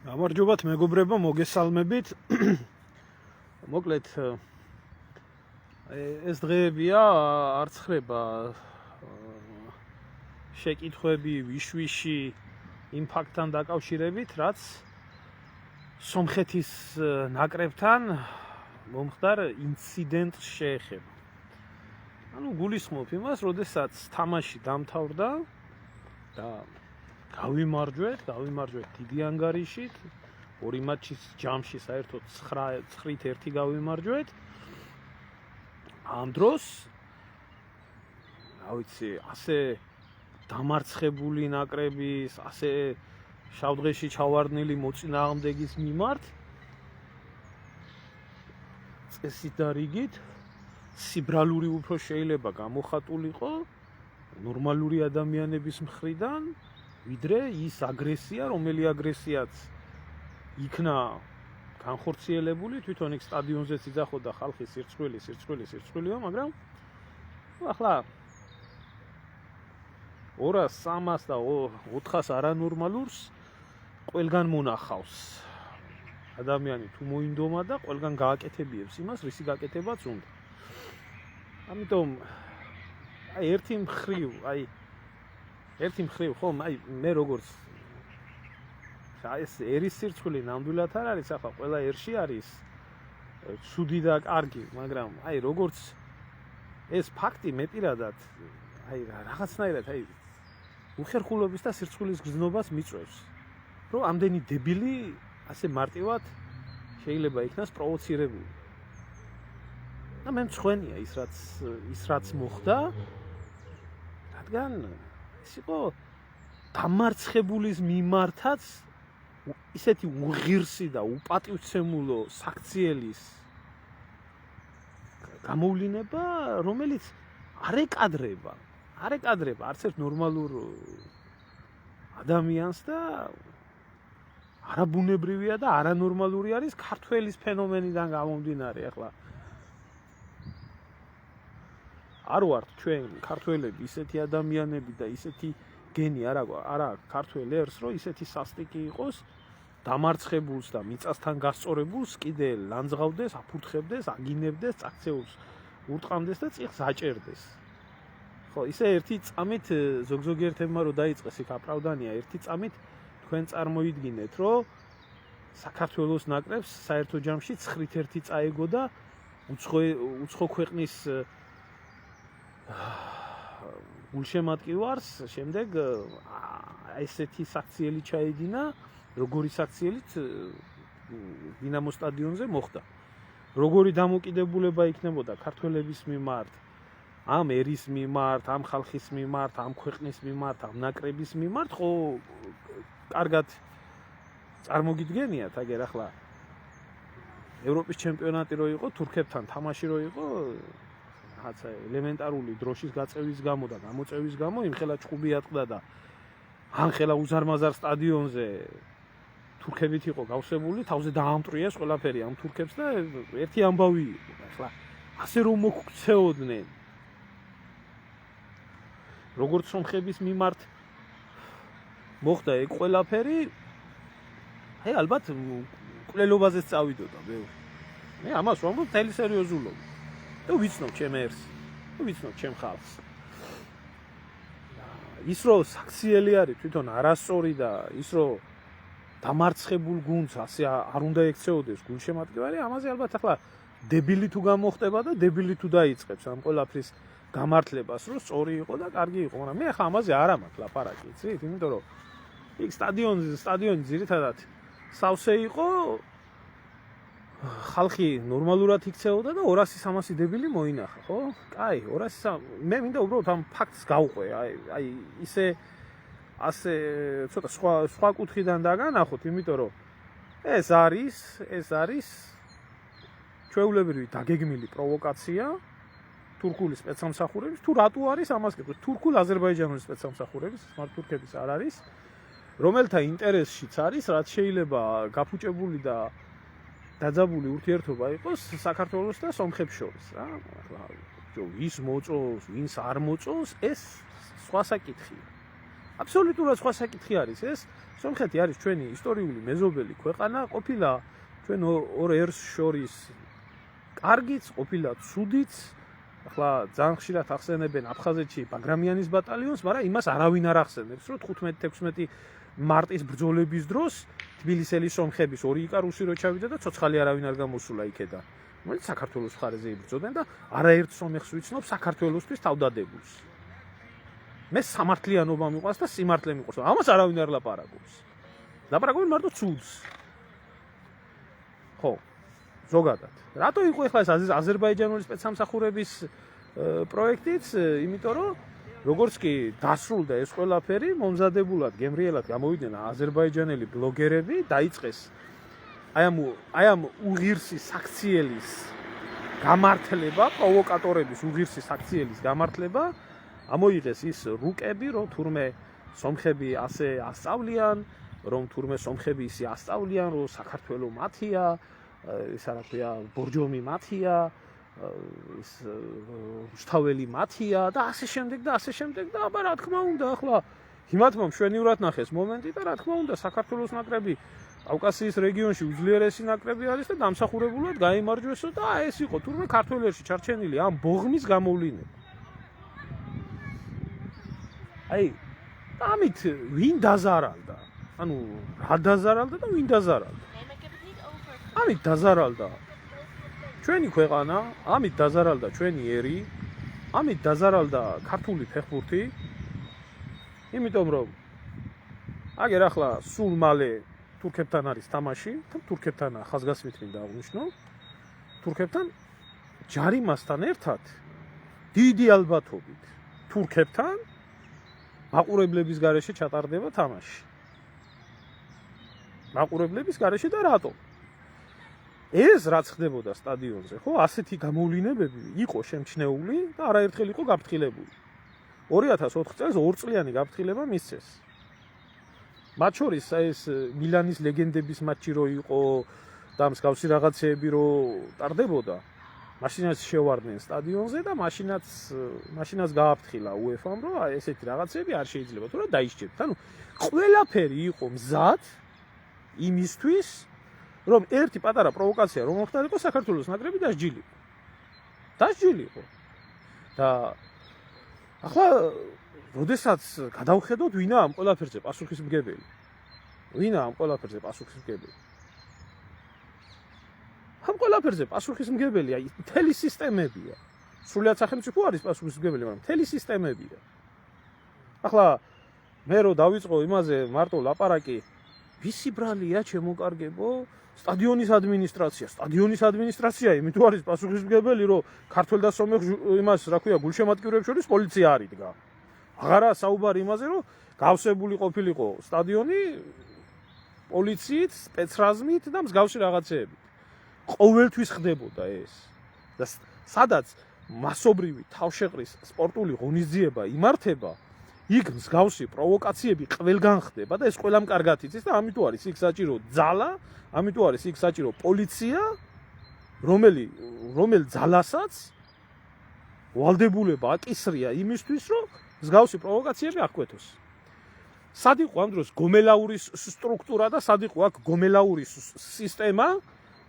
გამარჯობათ მეგობრებო, მოგესალმებით. მოკლედ ეს დღეებია არც ხდება შეკითხვები ვიშვიში იმ ფაქტთან დაკავშირებით, რაც სომხეთის ნაკრებთან მომხდარ ინციდენტს შეეხება. გულისხმობ იმას, როდესაც თამაში დამთავრდა და გავიმარჯვეთ დიდი ანგარიშით, ორი მატჩის ჯამში საერთოდ 9-1 გავიმარჯვეთ. ამ დროს, ასე დამარცხებული ნაკრების, ასე შავდღეში ჩავარდნილი მოწინააღმდეგის მიმართ წესით და რიგით სიბრალური უფრო შეიძლება გამოხატულიყო ნორმალური ადამიანების მხრიდან, ვიდრე ის აგრესია, რომელი აგრესიაც იქნა განხორციელებული, თვითონ იქ სტადიონზეც იძახოდა ხალხი სირცხვილი, მაგრამ ახლა 200, 300 და 400 არანორმალურს ყველგან მონახავს. ადამიანი თუ მოინდომა და ყველგან გააკეთებიებს იმას, რისი გაკეთებაც უნდა. ამიტომ ერთი მხრივ ხომ, მე როგორც ეს ერის სირცხვილი ნამდვილად არ არის, ახლა ყველა ერში არის ცუდი და კარგი, მაგრამ როგორც ეს ფაქტი მე პირადად რაღაცნაირად უხერხულობის და სირცხვილის გრძნობას მიწვევს, რომ ამდენი დებილი ასე მარტივად შეიძლება იქნას პროვოცირებული. და მე მწვენია ის რაც მოხდა, რადგან ეს იყო დამარცხებულის მიმართაც ისეთი უღირსი და უპატივცემულო საქციელის გამოვლინება, რომელიც არ ეკადრება არც ერთ ნორმალურ ადამიანს და არაბუნებრივია და არანორმალური არის ქართველის ფენომენიდან გამომდინარე. ახლა არ ვართ ჩვენ ქართველები ისეთი ადამიანები და ისეთი გენი არა ქართველ ერს, რომ ისეთი სასტიკი იყოს, დამარცხებულს და მიწასთან გასწორებულს კიდე ლანძღავდეს, აფურთხებდეს, აგინებდეს, წაქცეულს ურტყამდეს და წიხს აჭერდეს. ხო, ისე ერთი წამით ზოგიერთებმა რო დაიწყეს იქ აპრავდანია, ერთი წამით თქვენ წარმოიდგინეთ, რომ საქართველოს ნაკრებს საერთო ჯამში 9-1 წაეგო და უცხო ქვეყნის გულშემატკივარს შემდეგ ესეთი საქციელი ჩაედინა, როგორი საქციელით დინამო სტადიონზე მოხდა. როგორი დამოკიდებულება იქნებოდა ქართველების მიმართ, ამ ერის მიმართ, ამ ხალხის მიმართ, ამ ქვეყნის მიმართ, ამ ნაკრების მიმართ, ხო კარგად წარმოგიდგენიათ, აგერ ახლა ევროპის ჩემპიონატი რო იყო, თურქებთან თამაში რო იყო, რაღაცა ელემენტარული დროშის გაწევის გამო და გამოწევის გამო იმხელა ჭუბი ატყდა და ამხელა უზარმაზარ სტადიონზე თურქებით იყო გავსებული, თავზე დაამტრიეს ყველაფერი ამ თურქებს და ერთი ამბავი იყო. ახლა ასე რომ მოქცეოდნენ როგორც სომხების მიმართ მოხდა ეგ ყველაფერი, ალბათ მკვლელობაზეც წავიდოდა ბევრი. მე ამას ვამბობ მთელი სერიოზულობით. და ვიცნობ ჩემ ერს, ვიცნობ ჩემ ხალხს. ის რომ საქციელი არის თვითონ არასწორი და ის რომ დამარცხებულ გუნდს ასე არ უნდა ექცეოდეს გულშემატკივარი, ამაზე ალბათ ახლა დებილი თუ გამოხდება და დებილი თუ დაიწყებს ამ ყველაფრის გამართლებას, რომ სწორი იყო და კარგი იყო, მაგრამ მე ახლა ამაზე არ მაქვს ლაპარაკი, იცით? იმიტომ რომ იქ სტადიონი ძირითადად სავსე იყო, ხალხი ნორმალურად იქცეოდა და 200-300 დებილი მოინახა, ხო? კაი, 200 მე მინდა უბრალოდ ამ ფაქტს გავყვე, ისე ასე ცოტა სხვა კუთხიდან დაგანახოთ, იმიტომ რომ ეს არის ჩვეულებრივი დაგეგმილი პროვოკაცია თურქული სპეცსამსახურების, თუ რატო არის ამას კითხულობთ, თურქულ-აზერბაიჯანული სპეცსამსახურების, smart თურქების არ არის, რომელთა ინტერესშიც არის, რაც შეიძლება გაფუჭებული და დაძაბული ურთიერთობა იყოს საქართველოს და სომხებს შორის, რა. ახლა ის მოწონს, ვინც არ მოწონს, ეს სხვა საკითხია. აბსოლუტურად სხვა საკითხი არის ეს. სომხეთი არის ჩვენი ისტორიული მეზობელი ქვეყანა, ყოფილა ჩვენ ორ ერს შორის კარგიც, ყოფილა ცუდიც. ახლა ძალიან ხშირად ახსენებენ აფხაზეთში ბაგრამიანის ბატალიონს, მაგრამ იმას არავინ არ ახსენებს, რომ 15-16 მარტის ბრძოლების დროს თბილისელი სომხების ორი იკარუსი რო ჩავიდა და ცოცხალი არავინ არ გამოსულა იქედან. რომელიც საქართველოს მხარეზე იბრძოდნენ და არაერთ სომეხს ვიცნობ საქართველოსთვის თავდადებულს. მე სამართლიანობა მიყვარს და სიმართლე მიყვარს. ამას არავინ არ ლაპარაკობს. ლაპარაკობენ მარტო ცუდს. ხო, ზოგადად. რატო იყო ახლა ეს აზერბაიჯანული სპეცსამსახურების პროექტიც? იმიტომ რომ როგორც კი დასრულდა ეს ყველაფერი, მომზადებულად გემრიელად გამოვიდნენ აზერბაიჯანელი ბლოგერები, დაიწყეს აი ამ უღირსი საქციელის გამართლება, პროვოკატორების უღირსი საქციელის გამართლება, ამოიღეს ის რუკები, რომ თურმე სომხები ასე ასწავლიან, რომ თურმე სომხები ისე ასწავლიან, რომ საქართველო მათია, ისა რა ქვია, ბორჯომი მათია, ის რუსთაველი მათია და ასე შემდეგ და ასე შემდეგ და აბა რა თქმა უნდა, ახლა იმათმა მშვენივრად ნახეს მომენტი და რა თქმა უნდა, საქართველოს ნაკრები კავკასიის რეგიონში უძლიერესი ნაკრები არის და დამსახურებულად გაიმარჯვესო და ეს იყო თურმე ქართველებში ჩარჩენილი ამ ბოღმის გამოვლინება. აი, ამით ვინ დაზარალდა? ანუ რა დაზარალდა და ვინ დაზარალდა? ამით დაზარალდა ჩვენი ქვეყანა, ამით დაზარალდა ჩვენი ერი, ამით დაზარალდა ქართული ფეხბურთი. იმიტომ რომ აგერ ახლა სულ მალე თურქებთან არის თამაში, თურქებთან ხაზგასმით მინდა აღნიშნო. თურქებთან ჯარიმასთან ერთად დიდი ალბათობით თურქებთან მაყურებლების გარეშე ჩატარდება თამაში. მაყურებლების გარეშე და რატო? ეს რაც ხდებოდა სტადიონზე, ხო, ასეთი გამოვლინებები იყო შემჩნეული და არაერთხელ იყო გაფრთხილებული. 2004 წელს 2 წლიანი გაფრთხილება მისცეს. მათ შორის ეს მილანის ლეგენდების მატჩი რო იყო და მსგავსი რაღაცეები რო ტარდებოდა, მაშინაც შევარდნენ სტადიონზე და მაშინაც გააფრთხილა UEFA-მ, რომ ესეთი რაღაცეები არ შეიძლება თუ რა დაისჭერთ. ანუ ყველაფერი იყო მზად იმისთვის, რომ ერთი პატარა პროვოკაცია რომ მოხდარიყო, საქართველოს ნაკრები დასჯილიყო. დასჯილიყო. და ახლა როდესაც გადავხედოთ, ვინა ამ ყველაფერზე პასუხისმგებელი? ვინა ამ ყველაფერზე პასუხისმგებელი? ამ ყველაფერზე პასუხისმგებელი აი მთელი სისტემებია. სრულიად სახელმწიფო არის პასუხისმგებელი, მაგრამ მთელი სისტემებია. ახლა მე რო დავიწყო იმაზე მარტო ლაპარაკი, ვისი ბრალია ჩემოკარგებო? სტადიონის ადმინისტრაცია. სტადიონის ადმინისტრაცია იმით არის პასუხისმგებელი, რომ ქართველ და სომეხ იმას, რა ქვია, გულშემატკივრებს შორის პოლიცია არიდგა. აღარა საუბარი იმაზე, რომ გავსებული ყოფილიყო სტადიონი პოლიციით, სპეცრაზმით და მსგავსი რაღაცეებით. ყოველთვის ხდებოდა ეს. და სადაც მასობრივი თავშეყრის სპორტული ღონისძიება იმართება, იქ მსგავსი პროვოკაციები ყველგან ხდება და ეს ყველამ კარგად იცის და ამიტომ არის იქ საჭირო ძალა, ამიტომ არის იქ საჭირო პოლიცია, რომელ ძალასაც ვალდებულება აკისრია იმისთვის, რომ მსგავსი პროვოკაციები აღკვეთოს. სად იყო ამ დროს გომელაურის სტრუქტურა და სად იყო აქ გომელაურის სისტემა,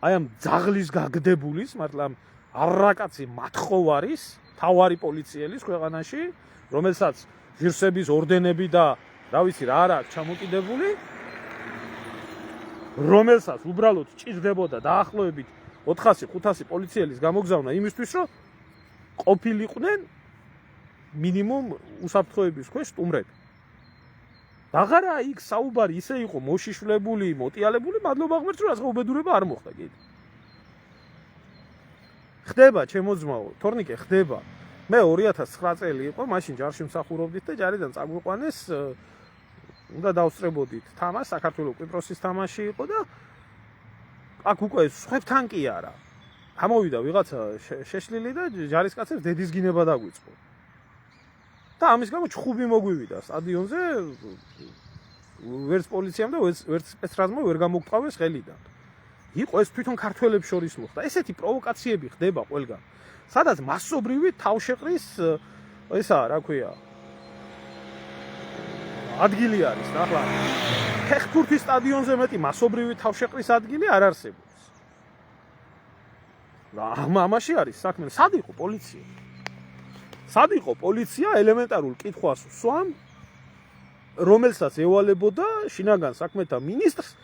აი ამ ძაღლის გაგდებულის, მართლა არაკაცი მათხოვარის, თავარი პოლიციელის ქვეყანაში, რომელსაც ღირსების ორდენები და რა ვიცი რა არა აქვს ჩამოკიდებული, რომელსაც უბრალოდ ჭირდებოდა დაახლოებით 400-500 პოლიციელის გამოგზავნა იმისთვის, რომ ყოფილიყვნენ მინიმუმ უსაფრთხოების ქვეშ სტუმრები. აღარა იქ საუბარი ისე იყო მოშიშვლებული, მოტიალებული, მადლობა ღმერთს, რომ რაღაცა უბედურება არ მოხდა კიდე. ხდება, ჩემო ძმაო, თორნიკე ხდება. მე 2009 წელი იყო, მაშინ ჯარში მსახურობდით და ჯარიდან წაგვიყვანეს, უნდა დავსწრებოდით თამაშს, საქართველოს კვიპროსის თამაში იყო და აქ უკვე სხვებთან კი არა. გამოვიდა ვიღაცა შეშლილი და ჯარისკაცებს დედის გინება დაგვიწყო. და ამის გამო ჩხუბი მოგვივიდა სტადიონზე, ვერც პოლიციამ და ვერც სპეცრაზმმა ვერ გამოგტყავეს ხელიდან. იყო ეს თვითონ ქართველებს შორის მოხდა. ესეთი პროვოკაციები ხდება ყველგან. სადაც მასობრივი თავშეყრის ესაა, რა ქვია, ადგილი არის და ახლა ფეხბურთის სტადიონზე მეტი მასობრივი თავშეყრის ადგილი არ არსებობს. და ამაში არის საქმე. სად იყო პოლიცია? სად იყო პოლიცია ელემენტარულ კითხვას სვამ, რომელსაც ევალებოდა შინაგან საქმეთა მინისტრს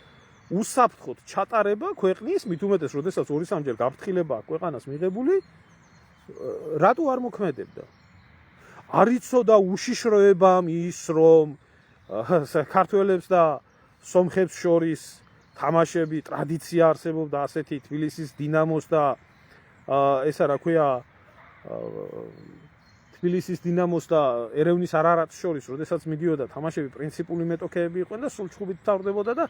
უსაფრთხოდ ჩატარება ქვეყნის, მით უმეტეს, როდესაც 2-3 გაფრთხილება ქვეყანას მიღებული, რატო არ მოქმედებდა? არ იცოდა უშიშროებამ ის, რომ საქართველოს და სომხებს შორის თამაშები ტრადიცია არსებობდა ასეთი თბილისის დინამოს და ესა რა ქვია თბილისის დინამოს და ერევნის არარატს შორის, როდესაც მიდიოდა თამაშები პრინციპული მეტოქეები იყვნენ და სულ ჩხუბით თავდებოდა და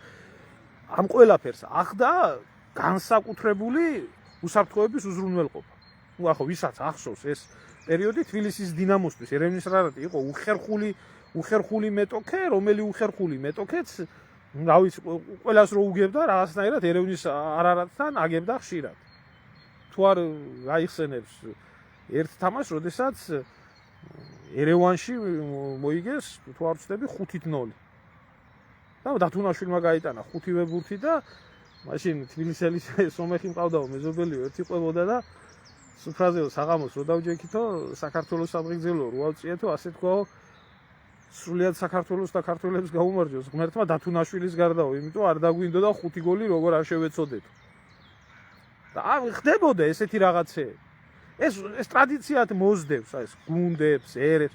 ამ ყველაფერს ახდა განსაკუთრებული უსაფრთხოების უზრუნველყოფა. ნუ ახლა ვისაც ახსოვს ეს პერიოდი თბილისის დინამოსთვის ერევნის არარატი იყო უხერხული მეტოქე, რომელი უხერხული მეტოქეც რა ვიცი ყველას რო უგებდა რაღაცნაირად ერევნის არარატთან აგებდა ხშირად. თუ არ გაიხსენებს ერთ თამაშს, როდესაც ერევანში მოიგეს, თუ არ ვცდები 5-0. და დათუნაშვილმა გაიტანა 5 ბურთი და მაშინ თბილისელი სომეხი მყავდაო მეზობელიო ერთი ყვებოდა და სუფრაზეო საღამოს რო დავჯექითო საქართველოს სამგზელო რო ავწიეთო ასე თქვაო სრულიად საქართველოს და ქართველებს გაუმარჯოს ღმერთმა დათუნაშვილის გარდაო, იმიტომ არ დაგვინდოდა 5 გოლი როგორ არ შევეცოდეთ. და ხდებოდა ესეთი რაღაცეები. ეს ტრადიციად მოსდევს ეს გუნდებს, ერებს.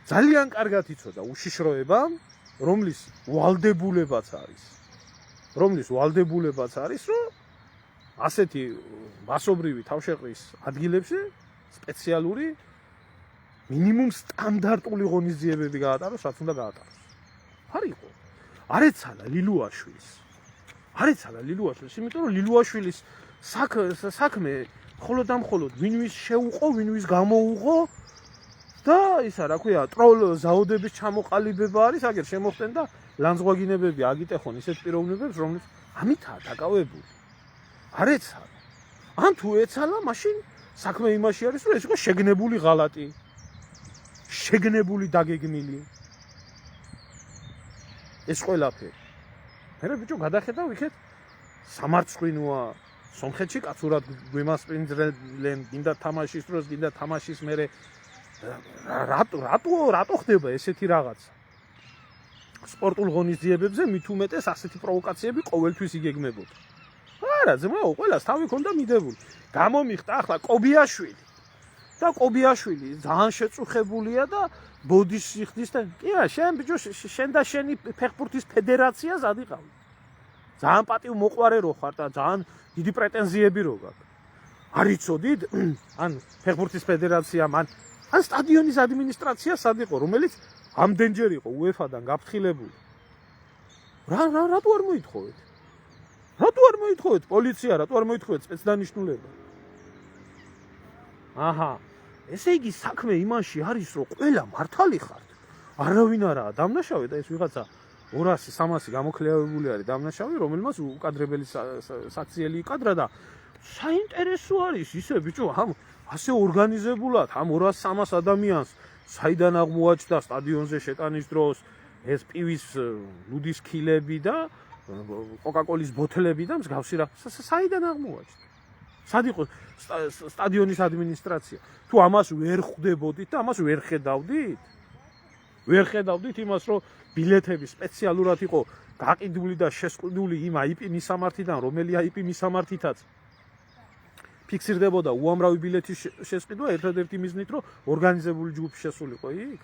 ძალიან კარგად იცოდა უშიშროება, რომლის ვალდებულებაც არის, რომ ასეთი მასობრივი თავშეყრის ადგილებში სპეციალური მინიმუმ სტანდარტული ღონისძიებები გაატაროს, რაც უნდა გაატაროს. არ იყო. არ ეცალა ლილუაშვილის, იმიტომ რომ ლილუაშვილის საქმე მხოლოდ და მხოლოდ ვინვის შეუყო, ვინვის გამოუღო და ისა რა ქვია, ტროლ ზაოდების ჩამოყალიბება არის, აგერ შემოხდნენ და ლანძღვაგინებები აგიტეხონ ისეთ პიროვნებებს, რომლებიც ამითაა დაკავებული. არ ეცალა. ან თუ ეცალა, მაშინ საქმე იმაში არის, რომ ეს იყო შეგნებული ღალატი, შეგნებული დაგეგმილი. ეს ყველაფერი. მე ბიჭო გადახედავ იქეთ სამარცხვინოა სომხეთში კაცურად გვემასპინძლენ, გინდა თამაშის დროს, გინდა თამაშის მერე რატო ხდება ესეთი რაღაცა? სპორტულ ღონისძიებებზე მით უმეტეს ასეთი პროვოკაციები ყოველთვის იგეგმებოდა. არა, ძმაო, ყველას თავი ქონდა მიდებული. გამომიხდა ახლა კობიაშვილი. და კობიაშვილი ძალიან შეწუხებულია და ბოდის სიხდის და კი არა, შენ ბიჭო, შენ და შენი ფეხბურთის ფედერაცია ზადიყავი. ძალიან პატივმოყვარე რო ხარ და ძალიან დიდი პრეტენზიები რო გაქვს. არ იცოდით? ან ფეხბურთის ფედერაციამ, ან სტადიონის ადმინისტრაცია სად იყო, რომელიც ამდენჯერ იყო UEFA-დან გაფრთხილებული. რატო არ მოითხოვეთ? რატო არ მოითხოვეთ პოლიცია, რატო არ მოითხოვეთ სპეცდანიშნულება? აჰა, ესე იგი საქმე იმაში არის, რომ ყველა მართალი ხართ. არავინ არაა დამნაშავე და ეს ვიღაცა 200-300 გამოქლევებული არის დამნაშავე, რომელმაც უკადრებელი საქციელი იკადრა და საინტერესო არის ისე ბიჭო, ასე ორგანიზებულად ამ 200-300 ადამიანს საიდან აღმოაჩნდა სტადიონზე შეტანის დროს ეს პივის ლუდის ქილები და კოკაკოლის ბოთლები და მსგავსი რა. საიდან აღმოაჩნდა? სად იყო სტადიონის ადმინისტრაცია? თუ ამას ვერ ხვდებოდით და ამას ვერ ხედავდით? ვერ ხედავდით იმას, რომ ბილეთები სპეციალურად იყო გაყიდული და შესყიდული იმ IP მისამართიდან, რომელი IP მისამართითაც ფიქსირდებოდა უამრავი ბილეთის შესყიდვა ერთადერთი მიზნით, რომ ორგანიზებული ჯგუფი შესულიყო იქ?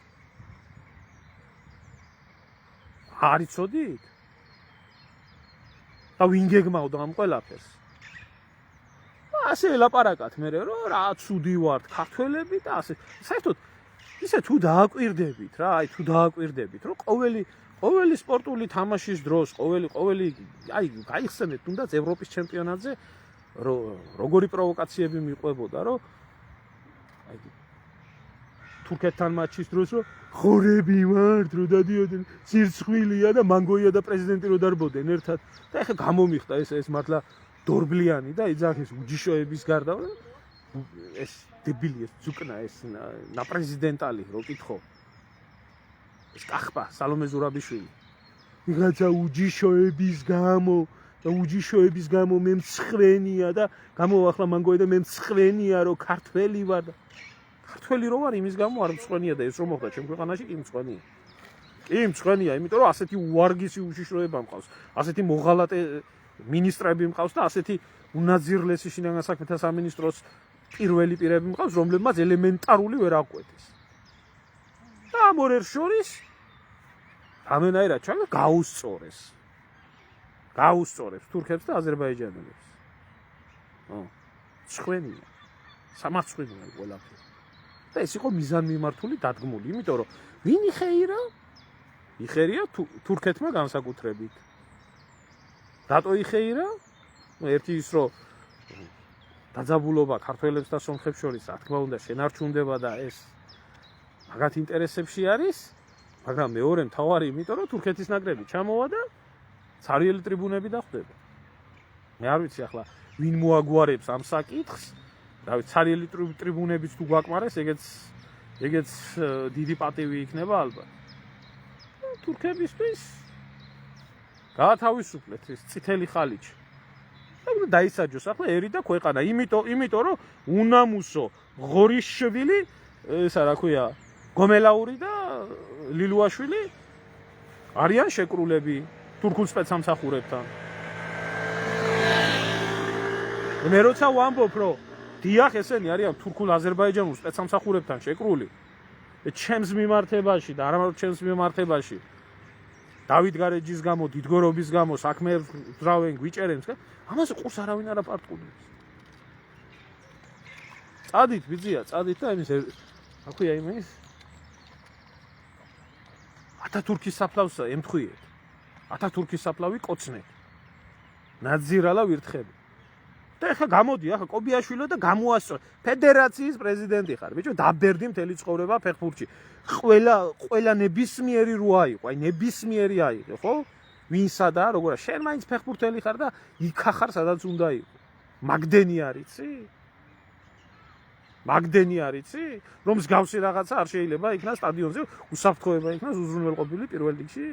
არ იცოდით? და ვინ გეგმავდა ამ ყველაფერს? ასე ელაპარაკათ მე რომ რა ცუდი ვართ ქართველები და ასე. საერთოდ ისე თუ დააკვირდებით რა, თუ დააკვირდებით, რომ ყოველი სპორტული თამაშის დროს, ყოველი გაიხსენეთ თუნდაც ევროპის ჩემპიონატზე როგორი პროვოკაციები მიყვებოდა, რომ თურქეთთან მატჩის დროს რომ ხორები ვართ, რომ დადიოდნენ სირცხვილია და მანგოია და პრეზიდენტი რო დარბოდნენ ერთად. და ეხლა გამომიხდა ეს მართლა დორბლიანი და იძახის უჯიშოების გარდა ეს დებილი ეს ძუკნა ეს ნაპრეზიდენტალი რო კითხო. ეს კახპა სალომე ზურაბიშვილი ვიღაცა უჯიშოების გამო მე მცხვენია და გამოვახლა მანგოი და მე მცხვენია რომ ქართველი ვარ და ქართველი რო ვარ იმის გამო არ მცხვენია და ეს რომ მოხდა ჩემ ქვეყანაში კი მცხვენია კი მცხვენია იმიტომ რომ ასეთი უარგისი უშიშროება მყავს ასეთი მოღალატე მინისტრები მყავს და ასეთი უნაძირლესი შინაგან საქმეთა სამინისტროს პირველი პირები მყავს რომლებმაც ელემენტარული ვერ აყვეტეს და ამ ორ შორის ამენაირად ჩანა გაუსწორებს თურქებს და აზერბაიჯანელებს მცხვენია სამაცხვენია ყველაფერი და ეს იყო მიზანმიმართული დადგმული იმიტომ რომ ვინ იხერია თურქეთმა განსაკუთრებით რატო იხეირა ერთი ის რომ დაძაბულობა ქართველებს და სომხებს შორის რა თქმა უნდა შენარჩუნდება და ეს მაგათ ინტერესებში არის მაგრამ მეორე მთავარი იმიტომ რომ თურქეთის ნაკრები ჩამოვა და ცარიელი ტრიბუნები დახვდება მე არ ვიცი ახლა ვინ მოაგვარებს ამ საკითხს რა ვიცი ცარიელი ტრიბუნებიც თუ გვაკმარეს ეგეც დიდი პატივი იქნება ალბათ თურქებისთვის გაათავისუფლეთ ეს წითელი ხალიჩი და დაისაჯოს ახლა ერი და ქვეყანა იმიტომ რომ უნამუსო ღორიშვილი ესა რა ქვია გომელაური და ლილუაშვილი არიან შეკრულები თურქულ სპეცსამსახურებთან მე როცა ვამბობ რომ დიახ ესენი არიან თურქულ აზერბაიჯანულ სპეცსამსახურებთან შეკრული ჩემს მიმართებაში და არამედ ჩემს მიმართებაში დავით გარეჯის გამო დიდგორობის გამო საქმეებს ძრავენ გვიჭერენ ამაზე ყურს არავინ არ აპარტყუნებს წადით ბიძია წადით და იმის რა ქვია იმის ათათურქის საფლავს ემთხვიეთ ათათურქის საფლავი კოცნეთ ნაძირალა ვირთხები და ეხლა გამოდი ახლა კობიაშვილი და გამოასწორ ფედერაციის პრეზიდენტი ხარ ბიჭო დაბერდი მთელი ცხოვრება ფეხბურთში ყველა ნებისმიერი რო აიყო აი ნებისმიერი აიყო ხო ვინსა და როგორა შენ მაინც ფეხბურთელი ხარ და იქა ხარ სადაც უნდა იყო მაგდენი არიცი რომ მსგავსი რაღაცა არ შეიძლება იქნას სტადიონზე უსაფრთხოება იქნას უზრუნველყოფილი პირველ რიგში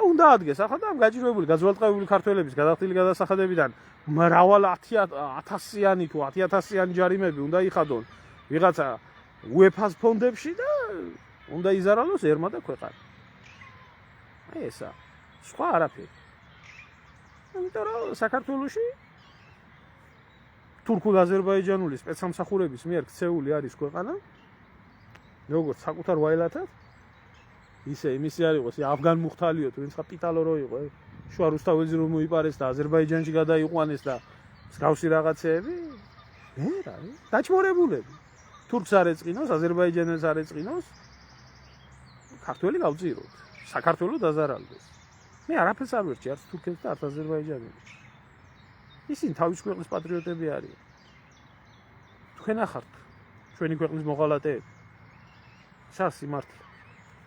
უნდა ადგეს ახლა და ამ გაჭირვებული გაძვალტყებული ქართველების გადახდილი გადასახადებიდან მრავალ 10,000-იანი თუ 10,000-იანი ჯარიმები უნდა იხადონ ვიღაცა UEFA-ს ფონდებში და უნდა იზარალოს ერმა და ქვეყანა აი ესა სხვა არაფერი იმიტომ რომ საქართველოში თურქულ-აზერბაიჯანული სპეცსამსახურების მიერ ქცეული არის ქვეყანა როგორც საკუთარ ვაილათად ისე იმისი არ იყოს აფგან მუხთალიო თუ ვინც ხა პიტალო რო იყო შუა რუსთაველზე რომ მოიპარეს და აზერბაიჯანში გადაიყვანეს და მსგავსი რაღაცეები ვერა დაჭმორებულები თურქს არ ეწყინოს აზერბაიჯანელს არ ეწყინოს ქართველი გავწიროთ საქართველოს დაზარალდეს მე არაფერს არ ვერჩი არც თურქეთს და არც აზერბაიჯანელს ისინი თავის ქვეყნის პატრიოტები არიან თქვენ ახართ ჩვენი ქვეყნის მოღალატეები სა სიმართლე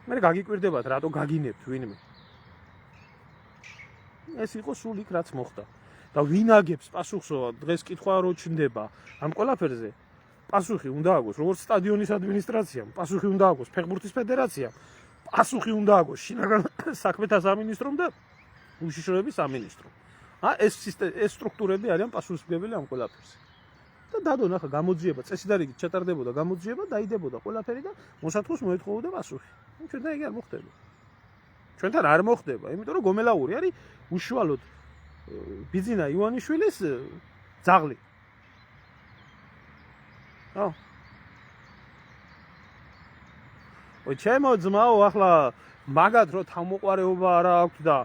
მე გაგიკვირდებათ რატო გაგინებთ ვინმე ეს იყო სულ იქ რაც მოხდა და ვინ აგებს პასუხსო დღეს კითხვა რო ჩნდება ამ ყველაფერზე პასუხი უნდა აგოს როგორც სტადიონის ადმინისტრაციამ პასუხი უნდა აგოს ფეხბურთის ფედერაციამ პასუხი უნდა აგოს შინაგან საქმეთა სამინისტრომ და უშიშროების სამინისტრომ ეს სტრუქტურები არიან პასუხისმგებელი ამ ყველაფერზე და დადონ ახლა გამოძიება წესიდარიგით ჩატარდებოდა გამოძიება დაიდებოდა ყველაფერი და მოსათხოს მოეთხოვოდა პასუხი ჩვენთან იგი არ მოხდება ჩვენთან არ მოხდება იმიტომ რომ გომელაური არის უშუალოდ ბიძინა ივანიშვილის ძაღლი ჩემო ძმაო ახლა მაგათ რო თავმოყარეობა არა აქვს და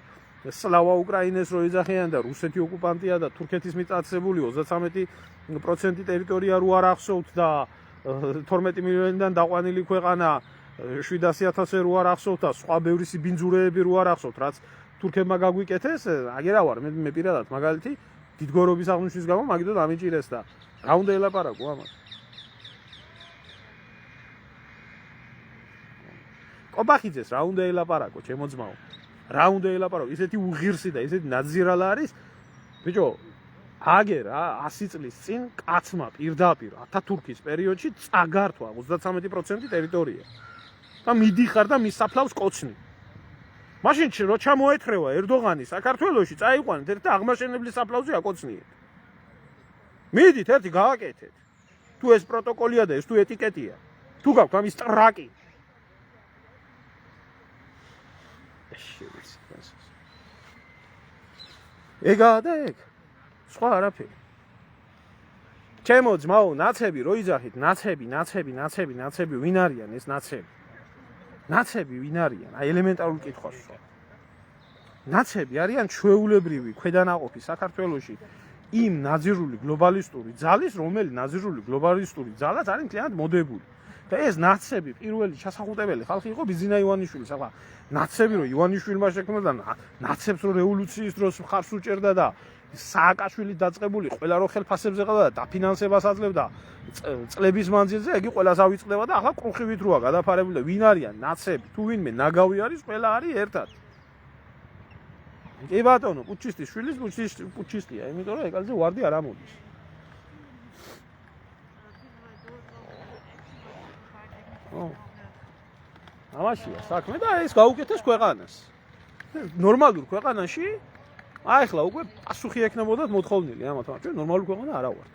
სლავა უკრაინეს რო ეძახიან და რუსეთი ოკუპანტია და თურქეთის მიწაცებული 33% ტერიტორია რო არ ახსოვთ და 12 მილიონიდან დაყვანილი ქვეყანა 700,000 რო არ ახსოვთ და სხვა ბევრი სიბინძურეები რო არ ახსოვთ რაც თურქებმა გაგვიკეთეს აგერა ვარ მე პირადად მაგალითი დიდგორობის აღნიშნის გამო მაგითო დამიჭირეს და რა უნდა ელაპარაკო ამას კობახიძეს რა უნდა ელაპარაკო ჩემო ძმაო რა უნდა ელაპარაკო ისეთი უღირსი და ისეთი ნაძირალა არის ბიჭო აგერ 100 წლის წინ კაცმა პირდაპირ ათათურქის პერიოდში წაგართვა 33% ტერიტორია და მიდიხარ და მის საფლავს კოცნი. მაშინ რო ჩამოეთრევა ერდოღანი საქართველოში წაიყვანეთ ერთ აღმაშენებლის საფლავზე აკოცნიეთ. მიდით ერთი გააკეთეთ. თუ ეს პროტოკოლია და ეს თუ ეტიკეტია. თუ გაქვთ ამის ტრაკი. ეგაა და ეგ. სხვა არაფერი. ჩემო ძმაო, ნაცები რო იძახით, ნაცები, ვინ არიან ეს ნაცები? ნაცები ვინ არიან? აი ელემენტარული კითხვა ვსვამ. ნაცები არიან ჩვეულებრივი ქვედანაყოფი საქართველოში იმ ნაზირული გლობალისტური ძალის, რომელი ნაზირული გლობალისტური ძალაც არის მთლიანად მოდებული. და ეს ნაცები პირველი ჩასახუტებელი ხალხი იყო ბიზინა ივანიშვილი. ახლა ნაცები რო ივანიშვილმა შექმნა და ნაცებს რო რევოლუციის დროს მხარს უჭერდა და სააკაშვილი დაწყებული ყველა რო ხელფასებზე ყავდა და დაფინანსებას აძლევდა წლების მანძილზე, იგი ყველას ავიწყდება და ახლა კრუხივით როა გადაფარებული. ვინ არიან ნაცები? თუ ვინმე ნაგავი არის, ყველა არის ერთად. კი ბატონო, პუჩისტის შვილის პუჩისტია, იმიტომ რომ ეკალზე ვარდი არ ამოდის. ამაშია საქმე და ეს გაუკეთეს ქვეყანას. ნორმალურ ქვეყანაში აი ახლა უკვე პასუხი ექნებოდათ მოთხოვნილი ამათ, მაგრამ ჩვენ ნორმალური ქვეყანა არა ვართ.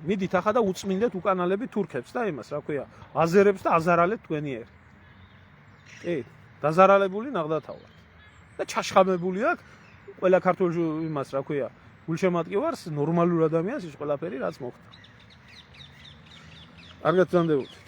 მიდით ახლა და უწმინდეთ უკანალებით თურქებს და იმას, რა ქვია, აზერებს და აზარალეთ თქვენი ერთ. კი, დაზარალებული ნაღდათა ვართ. და ჩაშხამებული აქვს ყველა ქართულ იმას, რა ქვია, გულშემატკივარს, ნორმალურ ადამიანს ის ყველაფერი რაც მოხდა. კარგად გრძანდებოდეთ.